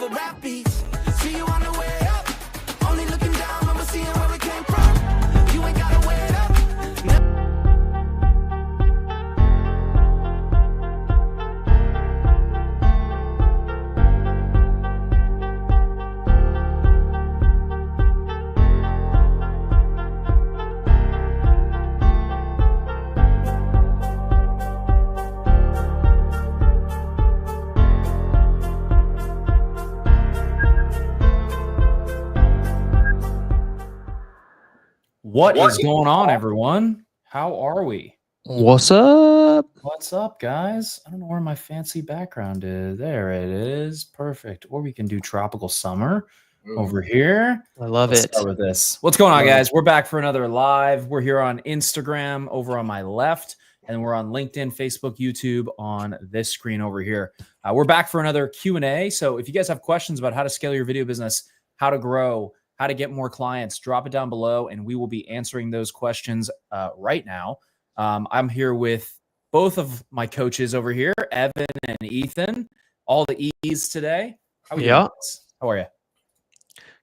over rap beats. See you on the way up. Only looking down when we're seeing where we came from. You ain't gotta wait up. What is going on, everyone? How are we? What's up? What's up, guys? I don't know where my fancy background is. There it is. Perfect. Or we can do tropical summer over here. I love Let's it. start with this. What's going on, guys? We're back for another live. We're here on Instagram over on my left, and we're on LinkedIn, Facebook, YouTube on this screen over here. We're back for another Q&A. So if you guys have questions about how to scale your video business, how to grow, how to get more clients, drop it down below, and we will be answering those questions right now. I'm here with both of my coaches over here, Evan and Ethan. All the E's today. How are you? Guys? How are you?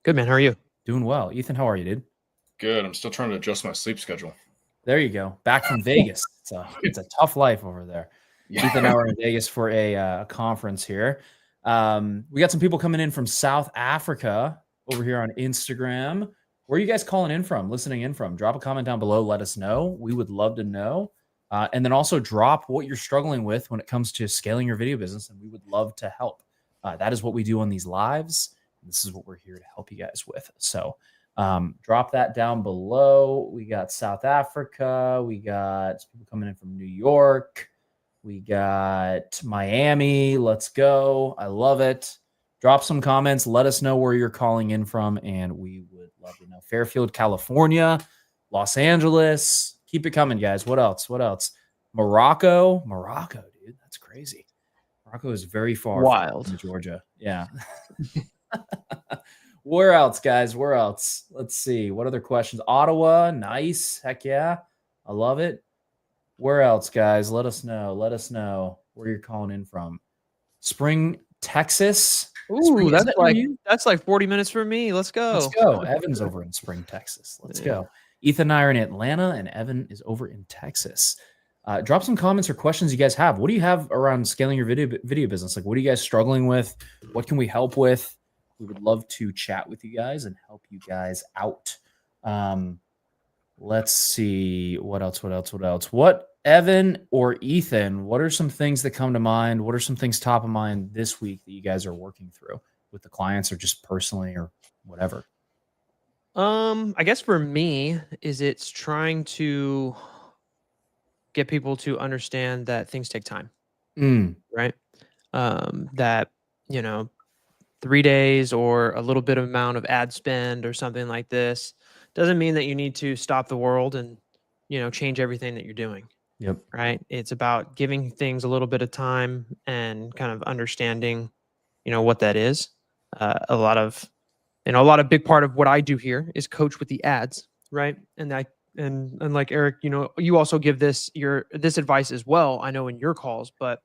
Good, man. How are you? Doing well. Ethan, how are you, dude? Good. I'm still trying to adjust my sleep schedule. There you go. Back from Vegas. It's a tough life over there. Yeah. Ethan and I are in Vegas for a conference here. We got some people coming in from South Africa over here on Instagram. Where are you guys calling in from, listening in from? Drop a comment down below. Let us know. We would love to know. And then also drop what you're struggling with when it comes to scaling your video business, and we would love to help. That is what we do on these lives. This is what we're here to help you guys with. So drop that down below. We got South Africa. We got people coming in from New York. We got Miami. Let's go. I love it. Drop some comments. Let us know where you're calling in from, and we would love to know. Fairfield, California, Los Angeles. Keep it coming, guys. What else? What else? Morocco, dude. That's crazy. Morocco is very far from Georgia. Yeah. Where else, guys? Where else? Let's see. What other questions? Ottawa. Nice. Heck yeah. I love it. Where else, guys? Let us know. Let us know where you're calling in from. Spring, Texas. Ooh, that's like 40 minutes for me. Let's go. Let's go. Evan's over in Spring, Texas. Let's go. Ethan and I are in Atlanta, and Evan is over in Texas. Drop some comments or questions you guys have. What do you have around scaling your video business? Like, what are you guys struggling with? What can we help with? We would love to chat with you guys and help you guys out. Let's see. What else? What, Evan or Ethan, what are some things that come to mind? What are some things top of mind this week that you guys are working through with the clients or just personally or whatever? I guess for me it's trying to get people to understand that things take time, right? That, 3 days or a little bit of amount of ad spend or something like this doesn't mean that you need to stop the world and, change everything that you're doing. Yep. Right. It's about giving things a little bit of time and kind of understanding, what that is. A lot of big part of what I do here is coach with the ads. Right. And like Eric, you also give this advice as well. I know in your calls, but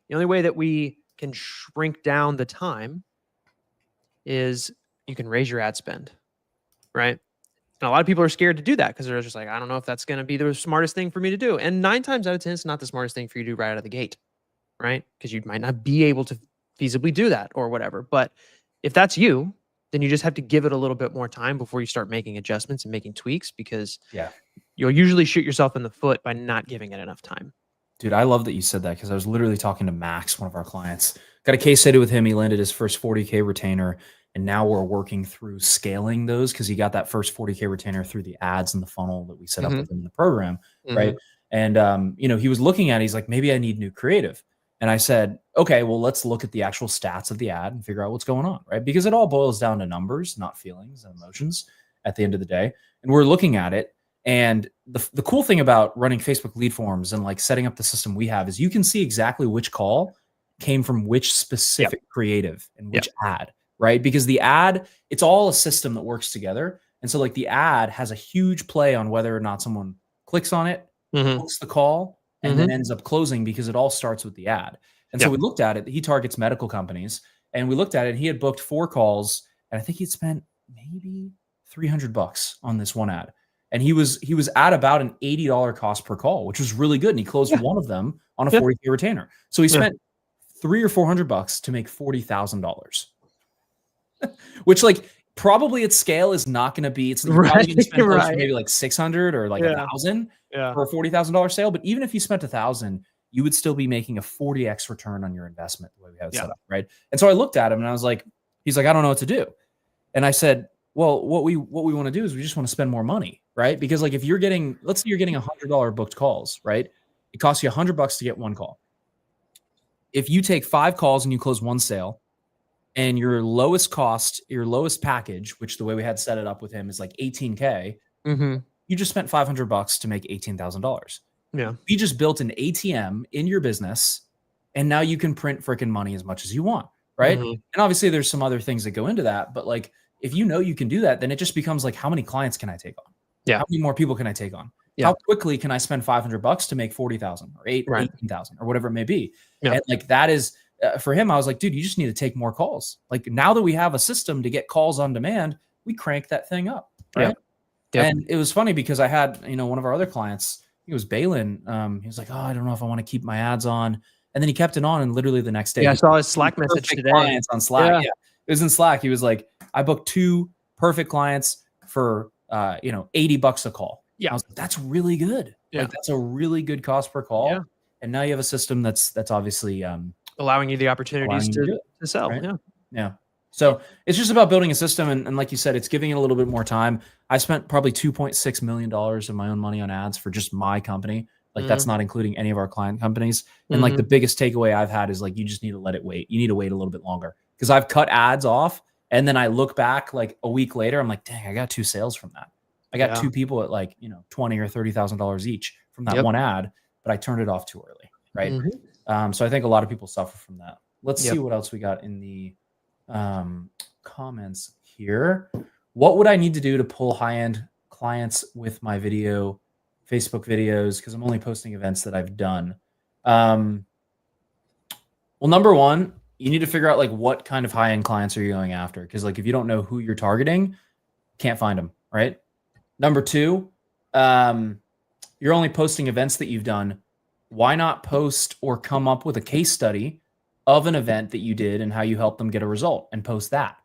the only way that we can shrink down the time is you can raise your ad spend. Right. And a lot of people are scared to do that because they're just like, I don't know if that's going to be the smartest thing for me to do. And 9 times out of 10, it's not the smartest thing for you to do right out of the gate, right? Because you might not be able to feasibly do that or whatever. But if that's you, then you just have to give it a little bit more time before you start making adjustments and making tweaks, because you'll usually shoot yourself in the foot by not giving it enough time. Dude, I love that you said that, because I was literally talking to Max, one of our clients. Got a case study with him. He landed his first 40K retainer. And now we're working through scaling those, because he got that first 40K retainer through the ads and the funnel that we set up with him in the program, right? And, he was looking at it. He's like, maybe I need new creative. And I said, okay, well, let's look at the actual stats of the ad and figure out what's going on, right? Because it all boils down to numbers, not feelings and emotions at the end of the day. And we're looking at it. And the cool thing about running Facebook lead forms and like setting up the system we have is you can see exactly which call came from which specific creative and which ad. Right? Because the ad, it's all a system that works together. And so like the ad has a huge play on whether or not someone clicks on it, books the call, and then ends up closing, because it all starts with the ad. And so we looked at it. He targets medical companies. And we looked at it, and he had booked 4 calls, and I think he'd spent maybe $300 on this one ad. And he was at about an $80 cost per call, which was really good. And he closed one of them on a 40K retainer. So he spent $300 or $400 to make $40,000, which like probably at scale is not going to be. It's probably going to spend close to maybe like 600 or like 1,000 for a $40,000 sale. But even if you spent 1,000, you would still be making a 40x return on your investment the way we have it set up, right? And so I looked at him and I was like, he's like, I don't know what to do. And I said, well, what we want to do is we just want to spend more money, right? Because like if you're getting, let's say you're getting $100 booked calls, right? It costs you $100 to get 1 call. If you take 5 calls and you close 1 sale, and your lowest cost, your lowest package, which the way we had set it up with him is like $18K, you just spent $500 to make $18,000. Yeah. We just built an ATM in your business, and now you can print freaking money as much as you want, right? And obviously there's some other things that go into that, but like if you know you can do that, then it just becomes like, how many clients can I take on? Yeah. How many more people can I take on? Yeah. How quickly can I spend $500 to make 40,000 or 18,000 or whatever it may be? Yeah. And like that is for him, I was like, dude, you just need to take more calls. Like now that we have a system to get calls on demand, we crank that thing up, right? Yep. And it was funny because I had, one of our other clients, he was Balin. He was like, oh, I don't know if I want to keep my ads on. And then he kept it on, and literally the next day, I saw his Slack message today. Clients on Slack. Yeah. It was in Slack. He was like, I booked 2 perfect clients for $80 a call. Yeah. I was like, that's really good. Yeah. Like that's a really good cost per call. Yeah. And now you have a system that's obviously allowing you the opportunities to sell. right? Yeah. Yeah. So it's just about building a system. And like you said, it's giving it a little bit more time. I spent probably $2.6 million of my own money on ads for just my company. Like that's not including any of our client companies. And like the biggest takeaway I've had is like, you just need to let it wait. You need to wait a little bit longer because I've cut ads off. And then I look back like a week later, I'm like, dang, I got 2 sales from that. I got 2 people at like, $20,000 or $30,000 each from that one ad, but I turned it off too early. Right. So I think a lot of people suffer from that. Let's see what else we got in the comments here. What would I need to do to pull high-end clients with my Facebook videos? Because I'm only posting events that I've done. Well, number one, you need to figure out like what kind of high-end clients are you going after? Because like if you don't know who you're targeting, can't find them, right? Number 2, you're only posting events that you've done. Why not post or come up with a case study of an event that you did and how you helped them get a result and post that?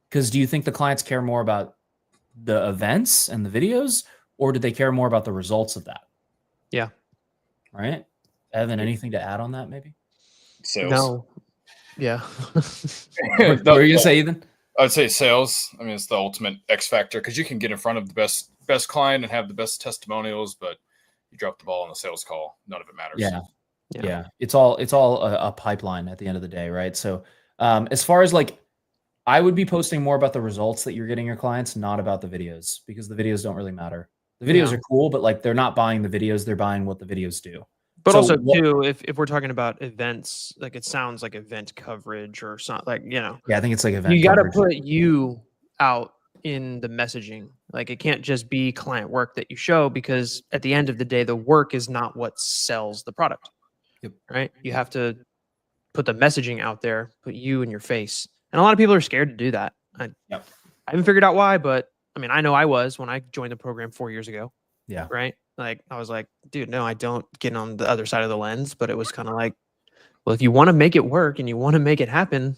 Because do you think the clients care more about the events and the videos, or do they care more about the results of that? Yeah. Right. Evan, anything to add on that maybe? Sales. No. Yeah. What were you going to say, Ethan? I would say sales. I mean, it's the ultimate X factor because you can get in front of the best client and have the best testimonials, but you drop the ball on the sales call, none of it matters. Yeah. It's all a pipeline at the end of the day, right? So as far as like, I would be posting more about the results that you're getting your clients, not about the videos, because the videos don't really matter. The videos are cool, but like they're not buying the videos, they're buying what the videos do. But So also what- too, if we're talking about events, like it sounds like event coverage or something, like Yeah, I think it's like event you got to coverage. put you out in the messaging. Like it can't just be client work that you show, because at the end of the day, the work is not what sells the product. Yep. Right? You have to put the messaging out there, put you in your face. And a lot of people are scared to do that. I haven't figured out why, but I mean, I know I was when I joined the program 4 years ago. Yeah. Right. Like I was like, dude, no, I don't get on the other side of the lens. But it was kind of like, well, if you want to make it work and you want to make it happen,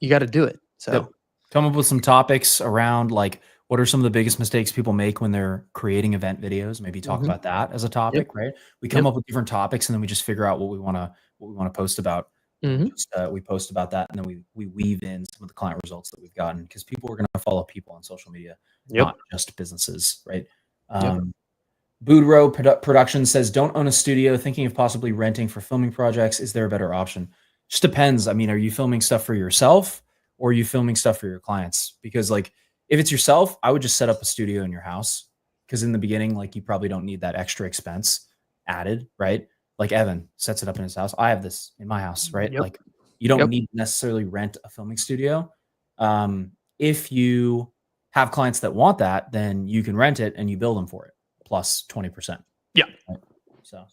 you got to do it. So Yep. Come up with some topics around like what are some of the biggest mistakes people make when they're creating event videos? Maybe talk about that as a topic, right? We come up with different topics and then we just figure out what we want to post about. Just, we post about that and then we weave in some of the client results that we've gotten, because people are going to follow people on social media, not just businesses, right? Boudreaux Production says, don't own a studio, thinking of possibly renting for filming projects. Is there a better option? Just depends. I mean, are you filming stuff for yourself or are you filming stuff for your clients? Because like if it's yourself, I would just set up a studio in your house, because in the beginning, like you probably don't need that extra expense added, right? Like Evan sets it up in his house. I have this in my house, right? Like you don't need to necessarily rent a filming studio. If you have clients that want that, then you can rent it and you bill them for it plus 20%. Yeah. Right? So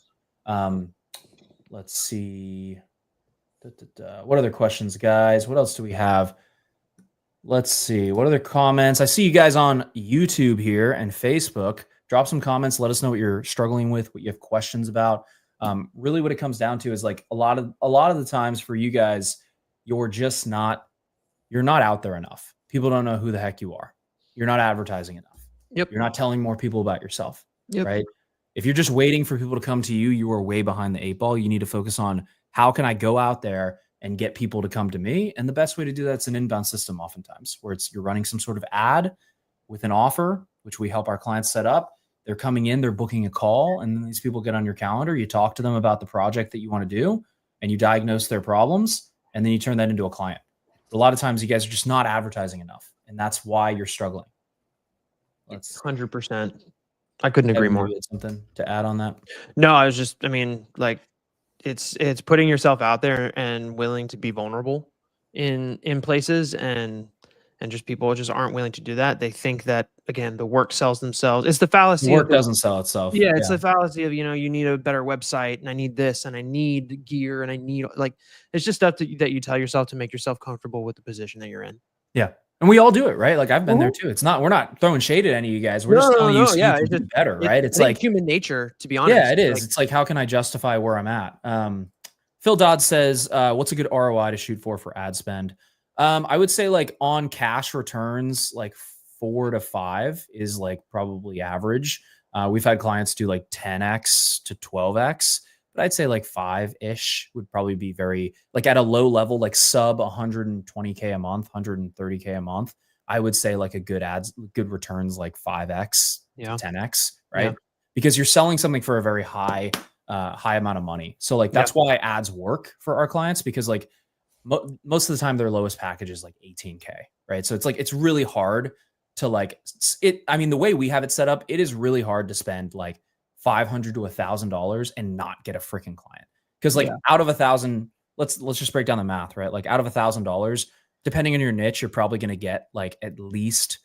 let's see. What other questions, guys? What else do we have? Let's see. What other comments? I see you guys on YouTube here and Facebook. Drop some comments. Let us know what you're struggling with, what you have questions about. Really, what it comes down to is like a lot of the times for you guys, you're not out there enough. People don't know who the heck you are. You're not advertising enough. Yep. You're not telling more people about yourself. Yep. Right. If you're just waiting for people to come to you, you are way behind the 8 ball. You need to focus on how can I go out there and get people to come to me? And the best way to do that's an inbound system oftentimes where you're running some sort of ad with an offer, which we help our clients set up. They're coming in, they're booking a call, and then these people get on your calendar. You talk to them about the project that you want to do, and you diagnose their problems, and then you turn that into a client. A lot of times you guys are just not advertising enough, and that's why you're struggling. 100%. I couldn't agree more. Something to add on that? No, I mean, like it's putting yourself out there and willing to be vulnerable in places, and just people just aren't willing to do that. They think that, again, the work sells themselves. It's the fallacy. Work doesn't sell itself. Yeah, it's the fallacy of, you need a better website, and I need this, and I need gear, and I need, like, it's just stuff that you tell yourself to make yourself comfortable with the position that you're in. Yeah. And we all do it, right? Like I've been there too. We're not throwing shade at any of you guys. We're just telling you so you can do better, right? It's like human nature, to be honest. Yeah, it is. It's like, how can I justify where I'm at? Phil Dodd says, what's a good ROI to shoot for ad spend? I would say like on cash returns, like 4 to 5 is like probably average. We've had clients do like 10x to 12x, but I'd say like 5-ish would probably be very like at a low level, like sub 120K a month, 130K a month. I would say like a good returns, like 5x, to 10x, right? Yeah. Because you're selling something for a very high amount of money. So like, that's why ads work for our clients, because like most of the time their lowest package is like 18K, right? So it's like, it's really hard to like it. I mean, the way we have it set up, it is really hard to spend like $500 to $1,000 and not get a freaking client. Cause like out of 1,000, let's just break down the math, right? Like out of $1,000, depending on your niche, you're probably going to get like at least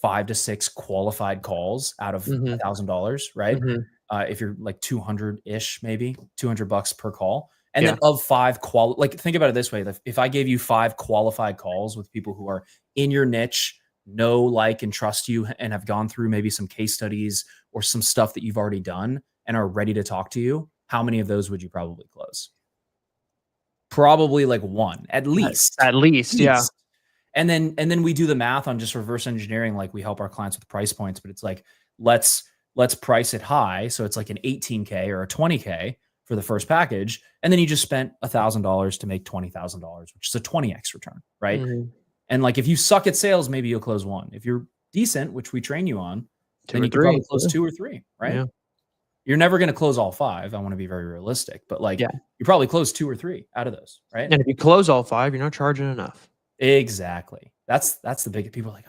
5 to 6 qualified calls out of $1,000, right? If you're like 200-ish, maybe $200 per call. And then of 5 like think about it this way. If I gave you 5 qualified calls with people who are in your niche, know, like, and trust you, and have gone through maybe some case studies or some stuff that you've already done and are ready to talk to you, how many of those would you probably close? Probably like 1, at least. At least. Yeah. And then we do the math on just reverse engineering. Like we help our clients with price points, but it's like, let's price it high. So it's like an 18K or a 20K for the first package. And then you just spent $1,000 to make $20,000, which is a 20X return, right? And like, if you suck at sales, maybe you'll close 1. If you're decent, which we train you on, then you can probably close 2 or 3, right? Yeah. You're never going to close all 5. I want to be very realistic, but like you probably close 2 or 3 out of those, right? And if you close all 5, you're not charging enough. Exactly. That's the big, people are like,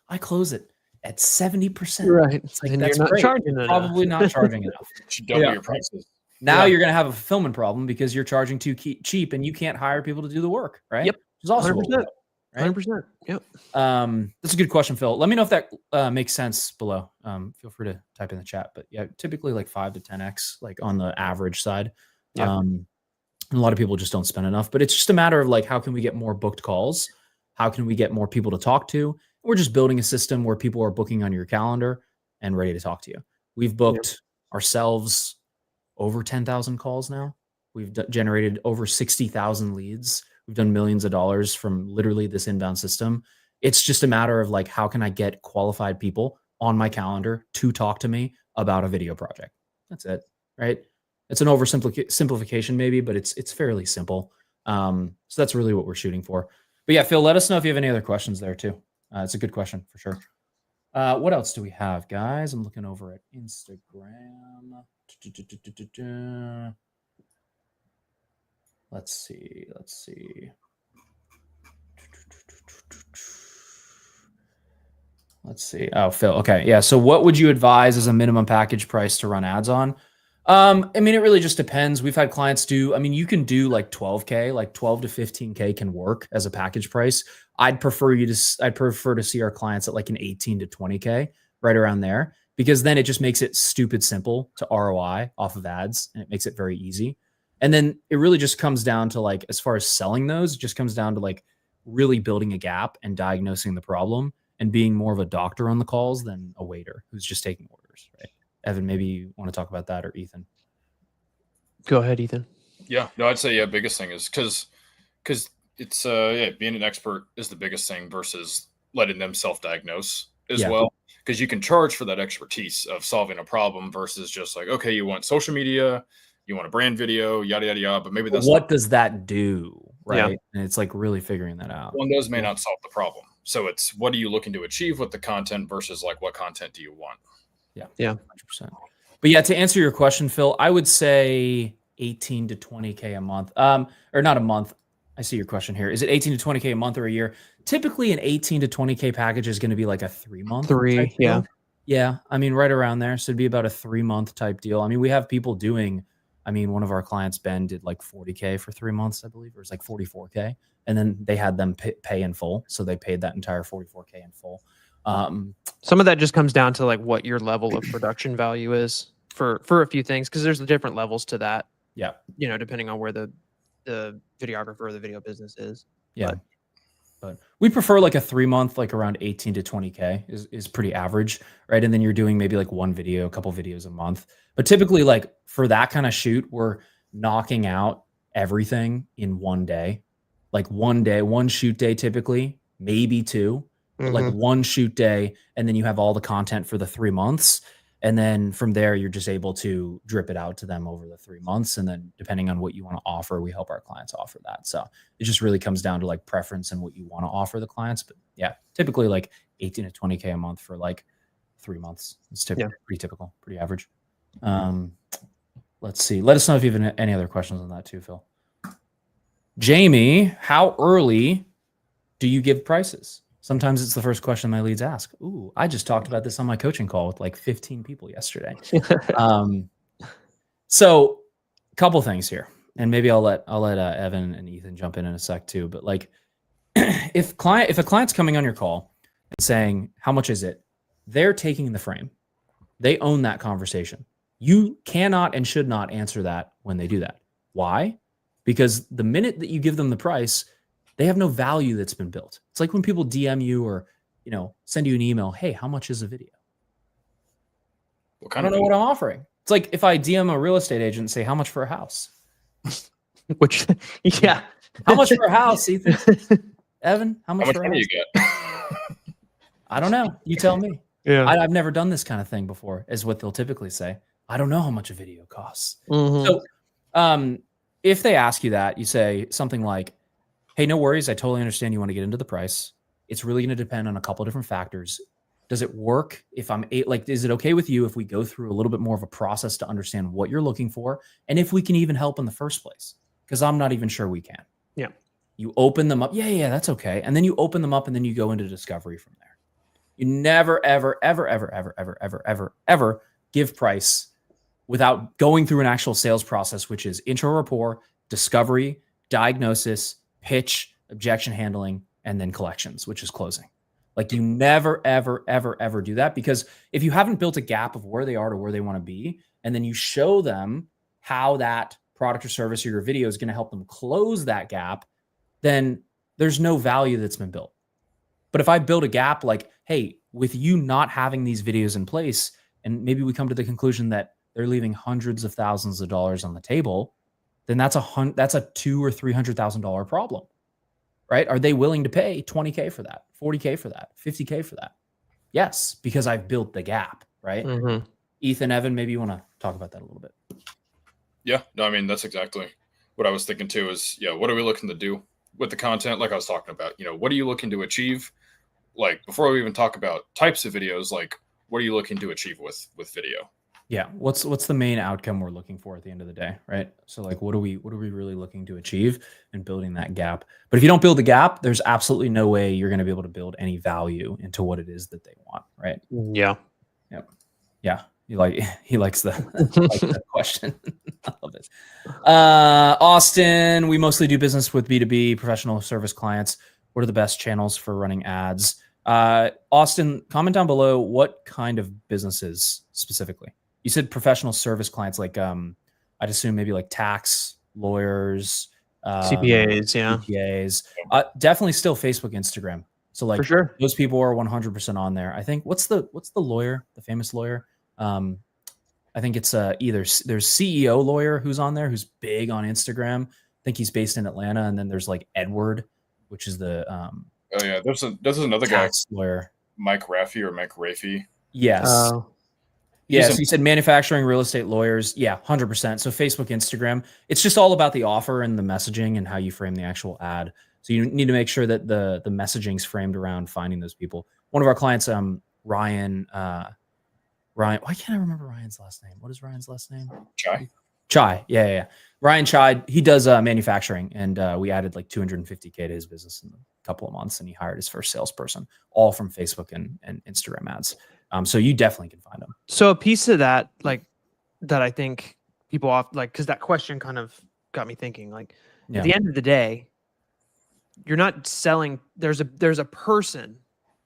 I close it at 70%. Right. It's like, and that's you're not great. charging You're enough. probably not charging enough. You should double your prices. Now you're going to have a fulfillment problem because you're charging too cheap and you can't hire people to do the work, right? Yep. Which is also 100%. Right? 100%. Yep. That's a good question, Phil. Let me know if that makes sense below. Feel free to type in the chat, but yeah, typically like 5 to 10x, like on the average side. Yeah. And a lot of people just don't spend enough, but it's just a matter of like, how can we get more booked calls? How can we get more people to talk to? We're just building a system where people are booking on your calendar and ready to talk to you. We've booked ourselves over 10,000 calls now. We've generated over 60,000 leads. We've done millions of dollars from literally this inbound system. It's just a matter of like, how can I get qualified people on my calendar to talk to me about a video project? That's it, right? It's an oversimplification maybe, but it's fairly simple. So that's really what we're shooting for. But yeah, Phil, let us know if you have any other questions there too. It's a good question for sure. What else do we have, guys? I'm looking over at Instagram. Let's see. Oh, Phil. Okay. Yeah. So what would you advise as a minimum package price to run ads on? I mean, it really just depends. We've had clients do, I mean, you can do like 12K, like 12 to 15K can work as a package price. I'd prefer to see our clients at like an 18 to 20K, right around there, because then it just makes it stupid simple to ROI off of ads and it makes it very easy. And then it really just comes down to like, as far as selling those, it just comes down to like really building a gap and diagnosing the problem and being more of a doctor on the calls than a waiter who's just taking orders, right? Evan, maybe you want to talk about that, or Ethan? Go ahead, Ethan. Yeah, no, I'd say biggest thing is because it's being an expert is the biggest thing versus letting them self-diagnose as well. Because you can charge for that expertise of solving a problem versus just like, okay, you want social media, you want a brand video, yada yada yada, but maybe that's what does that do, right? Yeah. And it's like really figuring that out. one of those may not solve the problem. So it's what are you looking to achieve with the content versus like what content do you want? Yeah. 100%. But yeah, to answer your question, Phil, I would say 18 to 20K a month. Or not a month. I see your question here. Is it 18 to 20K a month or a year? Typically an 18 to 20K package is going to be like a 3-month. Three, yeah. Deal. Yeah. I mean, right around there. So it'd be about a 3-month type deal. I mean, we have people doing, I mean, one of our clients, Ben, did like 40K for 3 months, I believe. It was like 44K. And then they had them pay in full. So they paid that entire 44K in full. Some of that just comes down to like what your level of production value is for a few things, because there's different levels to that. Yeah. You know, depending on where the videographer or the video business is. Yeah. But we prefer like a 3-month, like around 18 to 20K is pretty average, right? And then you're doing maybe like one video, a couple videos a month. But typically, like for that kind of shoot, we're knocking out everything in one day. Like one day, one shoot day typically, maybe two, but like one shoot day, and then you have all the content for the 3 months. And then from there, you're just able to drip it out to them over the 3 months. And then depending on what you want to offer, we help our clients offer that. So it just really comes down to like preference and what you want to offer the clients. But yeah, typically like 18 to 20K a month for like 3 months. It's pretty typical, pretty average. Let's see. Let us know if you have any other questions on that too, Phil. Jamie, how early do you give prices? Sometimes it's the first question my leads ask. Ooh, I just talked about this on my coaching call with like 15 people yesterday. So a couple things here, and maybe I'll let Evan and Ethan jump in a sec too. But like, if a client's coming on your call and saying, how much is it? They're taking the frame. They own that conversation. You cannot and should not answer that when they do that. Why? Because the minute that you give them the price, they have no value that's been built. It's like when people DM you or, you know, send you an email, hey, how much is a video? I don't know what I'm offering. It's like if I DM a real estate agent and say, how much for a house? Which, yeah. How much for a house, Ethan? Evan, how much for a house? You get? I don't know. You tell me. Yeah. I've never done this kind of thing before, is what they'll typically say. I don't know how much a video costs. Mhm. So if they ask you that, you say something like, hey, no worries. I totally understand you want to get into the price. It's really going to depend on a couple of different factors. Does it work if is it okay with you if we go through a little bit more of a process to understand what you're looking for and if we can even help in the first place? Because I'm not even sure we can. Yeah. You open them up. Yeah, that's okay. And then you open them up and then you go into discovery from there. You never, ever, ever, ever, ever, ever, ever, ever, ever give price without going through an actual sales process, which is intro rapport, discovery, diagnosis, pitch, objection handling, and then collections, which is closing. Like you never, ever, ever, ever do that, because if you haven't built a gap of where they are to where they want to be, and then you show them how that product or service or your video is going to help them close that gap, then there's no value that's been built. But if I build a gap like, hey, with you not having these videos in place, and maybe we come to the conclusion that they're leaving hundreds of thousands of dollars on the table, then that's a $200,000 or $300,000 problem, right? Are they willing to pay $20K for that, $40K for that, $50K for that? Yes, because I've built the gap, right? Mhm. Ethan, Evan, maybe you want to talk about that a little bit. Yeah, no, I mean, that's exactly what I was thinking too is, what are we looking to do with the content? Like I was talking about, what are you looking to achieve? Like before we even talk about types of videos, like what are you looking to achieve with video? Yeah. What's the main outcome we're looking for at the end of the day, right? So like, what are we really looking to achieve and building that gap? But if you don't build the gap, there's absolutely no way you're going to be able to build any value into what it is that they want, right? Yeah. Yeah. He likes the question. I love it. Austin, we mostly do business with B2B professional service clients. What are the best channels for running ads? Austin, comment down below what kind of businesses specifically. You said professional service clients, like I'd assume maybe like tax lawyers, CPAs, yeah, CPAs. Definitely still Facebook, Instagram. So like for sure. those people are 100% on there. I think what's the lawyer, the famous lawyer? I think it's either there's CEO lawyer who's on there who's big on Instagram. I think he's based in Atlanta, and then there's like Edward, which is the Oh yeah, there's another guy, tax lawyer. Mike Raffi or Mike Raffi. Yes. He's Yeah, a- so you said manufacturing, real estate, lawyers. Yeah, 100%. So Facebook, Instagram. It's just all about the offer and the messaging and how you frame the actual ad. So you need to make sure that the messaging's framed around finding those people. One of our clients, Ryan, why can't I remember Ryan's last name? What is Ryan's last name? Chai. Yeah. Ryan Chai, he does manufacturing, and we added like 250K to his business in a couple of months, and he hired his first salesperson, all from Facebook and Instagram ads. So you definitely can find them. So a piece of that, like that, I think people off like because that question kind of got me thinking. Like Yeah. at the end of the day, you're not selling. There's a person,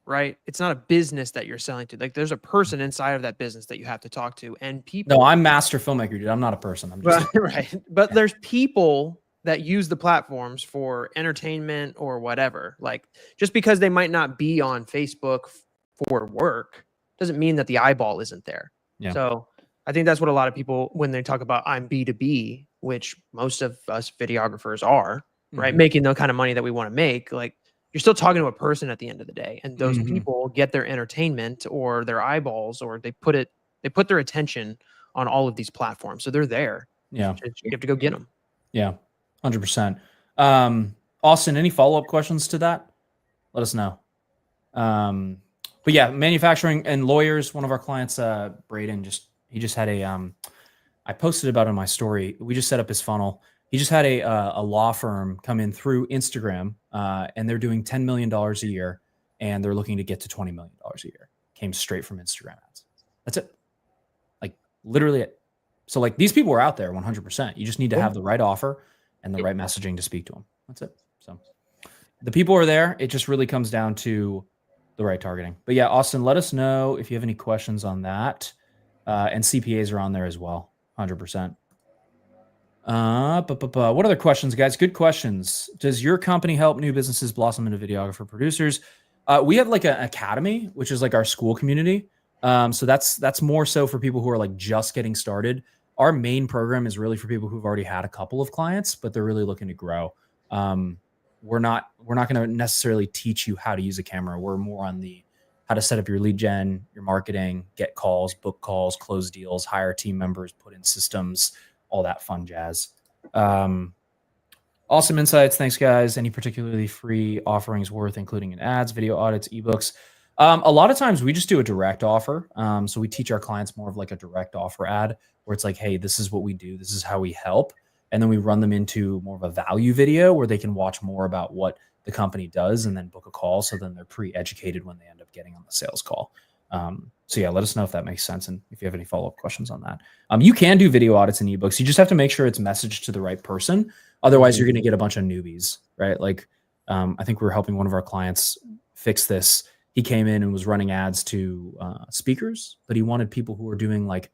right? It's not a business that you're selling to. Like there's a person inside of that business that you have to talk to, and people. No, I'm master filmmaker, dude. I'm not a person. I'm just Right. But there's people that use the platforms for entertainment or whatever. Like just because they might not be on Facebook for work doesn't mean that the eyeball isn't there. Yeah. So I think that's what a lot of people, when they talk about I'm B2B, which most of us videographers are, right? Mhm. Making the kind of money that we want to make, like you're still talking to a person at the end of the day. And those Mhm. people get their entertainment or their eyeballs, or they put their attention on all of these platforms. So they're there. Yeah. You have to go get them. Yeah. 100%. Austin, any follow-up questions to that? Let us know. But yeah, manufacturing and lawyers, one of our clients, Braden, he just had I posted about it in my story. We just set up his funnel. He just had a law firm come in through Instagram, and they're doing $10 million a year, and they're looking to get to $20 million a year. Came straight from Instagram ads. That's it. Like literally it. So like these people are out there 100%. You just need to have the right offer and the right messaging to speak to them. That's it. So the people are there. It just really comes down to the right targeting. But yeah, Austin, let us know if you have any questions on that. And CPAs are on there as well, 100%. What other questions, guys? Good questions. Does your company help new businesses blossom into videographer producers? We have like an academy, which is like our school community. So that's more so for people who are like just getting started. Our main program is really for people who've already had a couple of clients, but they're really looking to grow. We're not going to necessarily teach you how to use a camera. We're more on the how to set up your lead gen, your marketing, get calls, book calls, close deals, hire team members, put in systems, all that fun jazz. Awesome insights. Thanks, guys. Any particularly free offerings worth including in ads, video audits, ebooks? A lot of times we just do a direct offer. So we teach our clients more of like a direct offer ad where it's like, hey, this is what we do. This is how we help. And then we run them into more of a value video where they can watch more about what the company does and then book a call. So then they're pre-educated when they end up getting on the sales call. So yeah, let us know if that makes sense. And if you have any follow-up questions on that, you can do video audits and ebooks. You just have to make sure it's messaged to the right person. Otherwise you're going to get a bunch of newbies, right? Like, I think we were helping one of our clients fix this. He came in and was running ads to speakers, but he wanted people who were doing like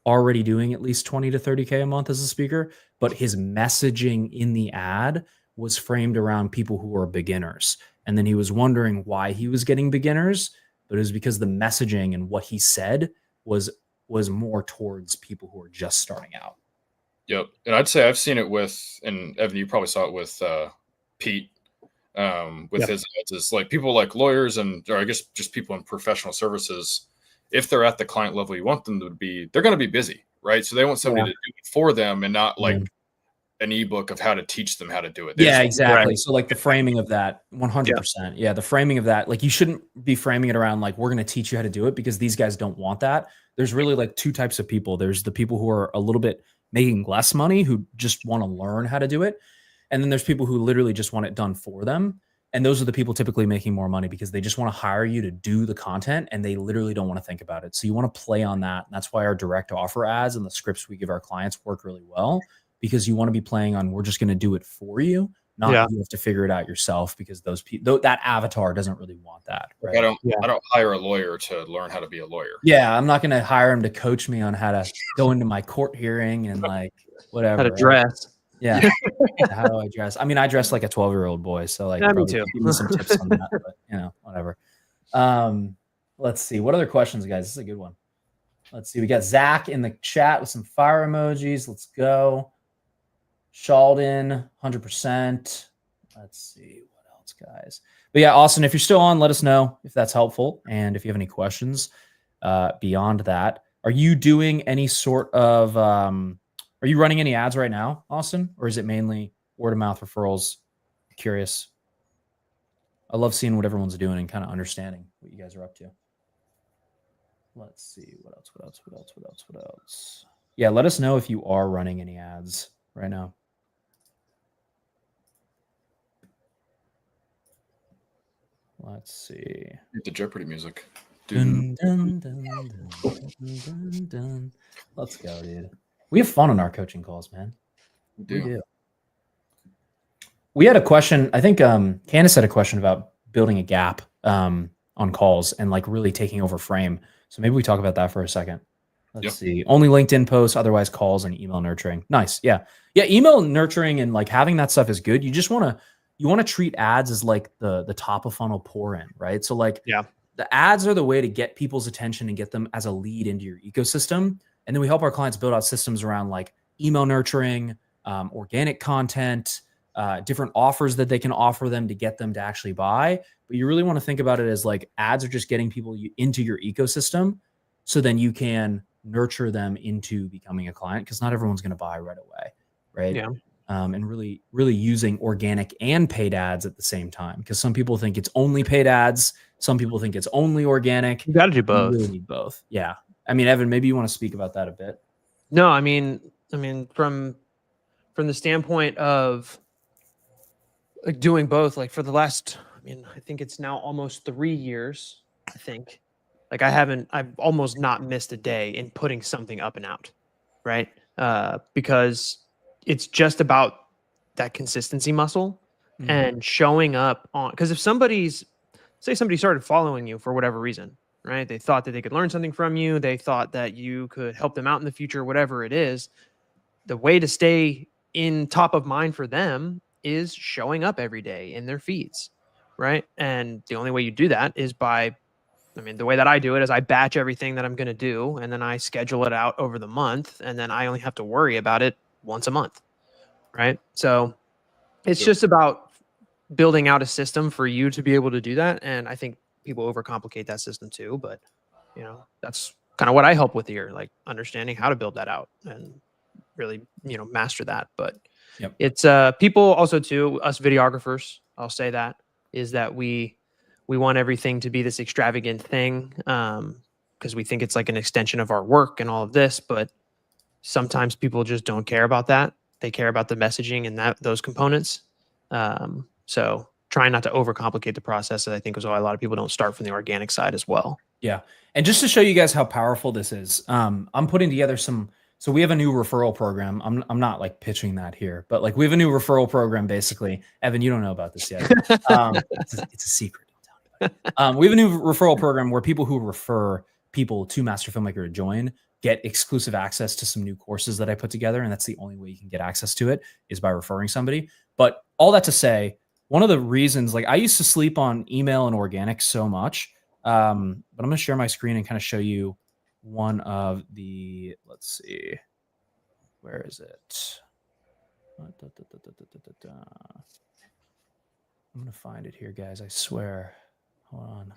already doing at least 20 to 30K a month as a speaker, but his messaging in the ad was framed around people who are beginners. And then he was wondering why he was getting beginners, but it was because the messaging and what he said was more towards people who are just starting out. Yep. And I'd say I've seen it with, and Evan, you probably saw it with Pete, with his ads. It's like people like lawyers or I guess just people in professional services, if they're at the client level you want them to be, they're going to be busy, right? So they want somebody to do it for them and not like an ebook of how to teach them how to do it. Yeah, exactly. So like the framing of that 100%. Yeah. The framing of that, like you shouldn't be framing it around like, we're going to teach you how to do it because these guys don't want that. There's really like two types of people. There's the people who are a little bit making less money who just want to learn how to do it. And then there's people who literally just want it done for them. And those are the people typically making more money because they just want to hire you to do the content and they literally don't want to think about it. So you want to play on that. And that's why our direct offer ads and the scripts we give our clients work really well, because you want to be playing on, we're just going to do it for you, not you have to figure it out yourself, because those people, that avatar doesn't really want that. Right? I don't hire a lawyer to learn how to be a lawyer. Yeah. I'm not going to hire him to coach me on how to go into my court hearing and like whatever. How to dress. Yeah. How do I dress? I mean, I dress like a 12-year-old boy, so like Yeah, me probably too. give me some tips on that, but whatever. Let's see. What other questions, guys? This is a good one. Let's see. We got Zach in the chat with some fire emojis. Let's go. Sheldon, 100%. Let's see. What else, guys? But yeah, Austin, if you're still on, let us know if that's helpful. And if you have any questions beyond that, are you doing any sort of, are you running any ads right now, Austin? Or is it mainly word of mouth referrals? Curious. I love seeing what everyone's doing and kind of understanding what you guys are up to. Let's see. What else? Yeah, let us know if you are running any ads right now. Let's see. The Jeopardy music. Dun, dun, dun, dun, dun, dun. Let's go, dude. We have fun on our coaching calls, man. We do. We had a question. I think Candace had a question about building a gap on calls and like really taking over frame. So maybe we talk about that for a second. Let's see. Only LinkedIn posts, otherwise calls and email nurturing. Nice. Yeah. Yeah. Email nurturing and like having that stuff is good. You just want to treat ads as like the top of funnel pour in, right? So like the ads are the way to get people's attention and get them as a lead into your ecosystem. And then we help our clients build out systems around like email nurturing, organic content, different offers that they can offer them to get them to actually buy. But you really want to think about it as like ads are just getting people into your ecosystem. So then you can nurture them into becoming a client because not everyone's going to buy right away. Right. Yeah. And really, really using organic and paid ads at the same time. Because some people think it's only paid ads. Some people think it's only organic. You got to do both. You really need both. Yeah. I mean, Evan, maybe you want to speak about that a bit. No, I mean, from the standpoint of like doing both, like for the last, I think it's now almost 3 years. I think like I've almost not missed a day in putting something up and out. Right. Because it's just about that consistency muscle and showing up on, because if somebody started following you for whatever reason, right? They thought that they could learn something from you. They thought that you could help them out in the future, whatever it is. The way to stay in top of mind for them is showing up every day in their feeds, right? And the only way you do that is by, the way that I do it is I batch everything that I'm going to do, and then I schedule it out over the month, and then I only have to worry about it once a month, right? So it's just about building out a system for you to be able to do that. And I think people overcomplicate that system too, but that's kind of what I help with here, like understanding how to build that out and really, master that. But it's people also too, us videographers, I'll say that is that we want everything to be this extravagant thing because we think it's like an extension of our work and all of this, but sometimes people just don't care about that. They care about the messaging and those components. So trying not to overcomplicate the process, I think is why a lot of people don't start from the organic side as well. Yeah. And just to show you guys how powerful this is, I'm putting together so we have a new referral program. I'm not like pitching that here, but like we have a new referral program, basically. Evan, you don't know about this yet. It's a secret. We have a new referral program where people who refer people to Master Filmmaker to join get exclusive access to some new courses that I put together. And that's the only way you can get access to it is by referring somebody. But all that to say, one of the reasons, like I used to sleep on email and organic so much, but I'm going to share my screen and kind of show you one of the, let's see, where is it? I'm going to find it here, guys. I swear. Hold on.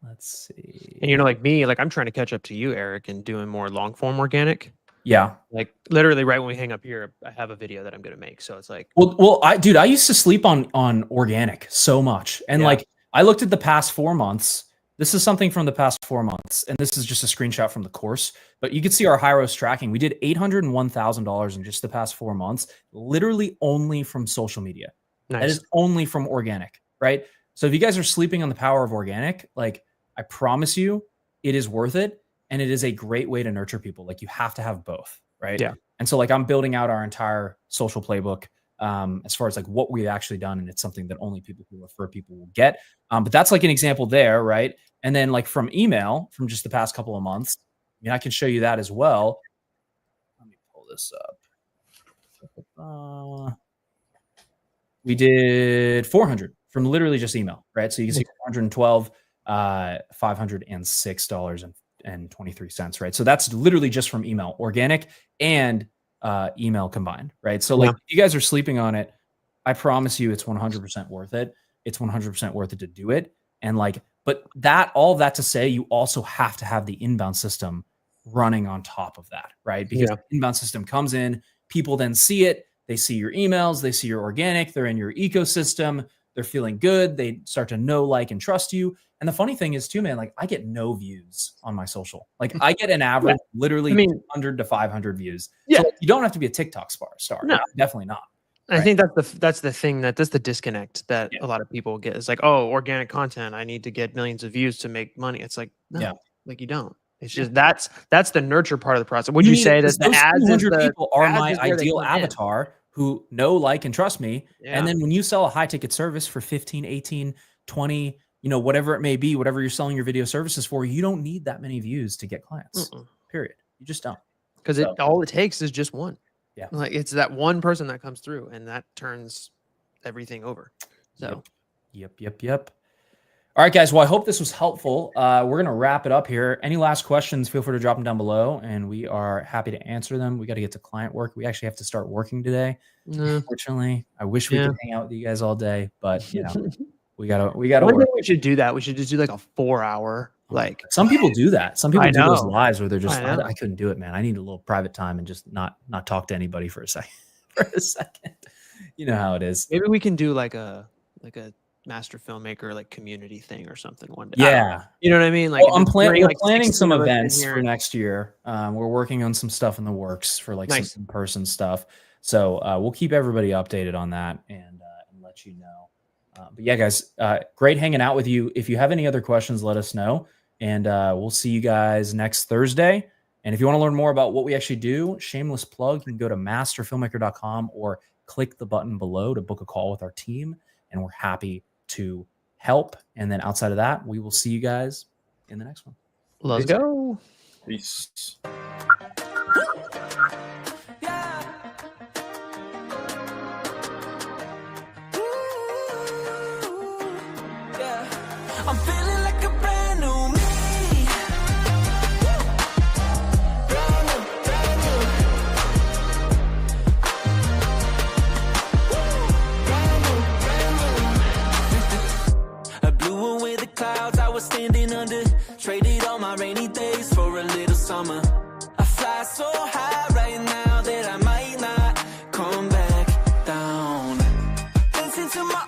Let's see. And like me, like I'm trying to catch up to you, Eric, and doing more long form organic. Yeah. Like literally right when we hang up here, I have a video that I'm going to make. So it's like, well, I used to sleep on organic so much. And like, I looked at the past 4 months. This is something from the past 4 months. And this is just a screenshot from the course, but you can see our Hyros tracking. We did $801,000 in just the past 4 months, literally only from social media. Nice. That is only from organic, right? So if you guys are sleeping on the power of organic, like I promise you, it is worth it. And it is a great way to nurture people. Like you have to have both, right? Yeah. And so like I'm building out our entire social playbook as far as like what we've actually done. And it's something that only people who refer people will get. But that's like an example there, right? And then like from email, from just the past couple of months, I can show you that as well. Let me pull this up. We did 400 from literally just email, right? So you can see 412, $506.23, right? So that's literally just from email, organic and email combined, right? So like, if you guys are sleeping on it, I promise you it's 100% worth it. It's 100% worth it to do it. And like, but all of that to say, you also have to have the inbound system running on top of that, right? Because the inbound system comes in, people then see it, they see your emails, they see your organic, they're in your ecosystem, they're feeling good, they start to know, like, and trust you. And the funny thing is too, man, like I get no views on my social. Like I get an average, literally 200 to 500 views. So like, you don't have to be a TikTok star. No, definitely not. I think that's the thing that's the disconnect that a lot of people get. It's like, oh, organic content, I need to get millions of views to make money. It's like, no, like you don't. It's just that's the nurture part of the process. Would you say that the ads 200 people are my ideal avatar who know, like, and trust me? And then when you sell a high ticket service for 15, 18, 20, whatever it may be, whatever you're selling your video services for, you don't need that many views to get clients. Period. You just don't. Because all it takes is just one. Yeah. Like it's that one person that comes through and that turns everything over. So Yep. All right, guys. Well, I hope this was helpful. We're going to wrap it up here. Any last questions, feel free to drop them down below and we are happy to answer them. We got to get to client work. We actually have to start working today. Unfortunately, I wish we could hang out with you guys all day, but we gotta work. We should do that. We should just do like a 4-hour. Like some people do that. Some people do those lives where they're just, I couldn't do it, man. I need a little private time and just not talk to anybody for a second. You know how it is. Maybe we can do like a master filmmaker like community thing or something one day. Yeah, you know what I mean. Like we're planning some events for next year. We're working on some stuff in the works for like some in-person stuff. So we'll keep everybody updated on that and let you know. But yeah, guys, great hanging out with you. If you have any other questions, let us know. And we'll see you guys next Thursday. And if you want to learn more about what we actually do, shameless plug, you can go to masterfilmmaker.com or click the button below to book a call with our team. And we're happy to help. And then outside of that, we will see you guys in the next one. Let's go. Peace. I'm feeling like a brand new me. Brand new. I blew away the clouds I was standing under. Traded all my rainy days for a little summer. I fly so high right now that I might not come back down. Listen to my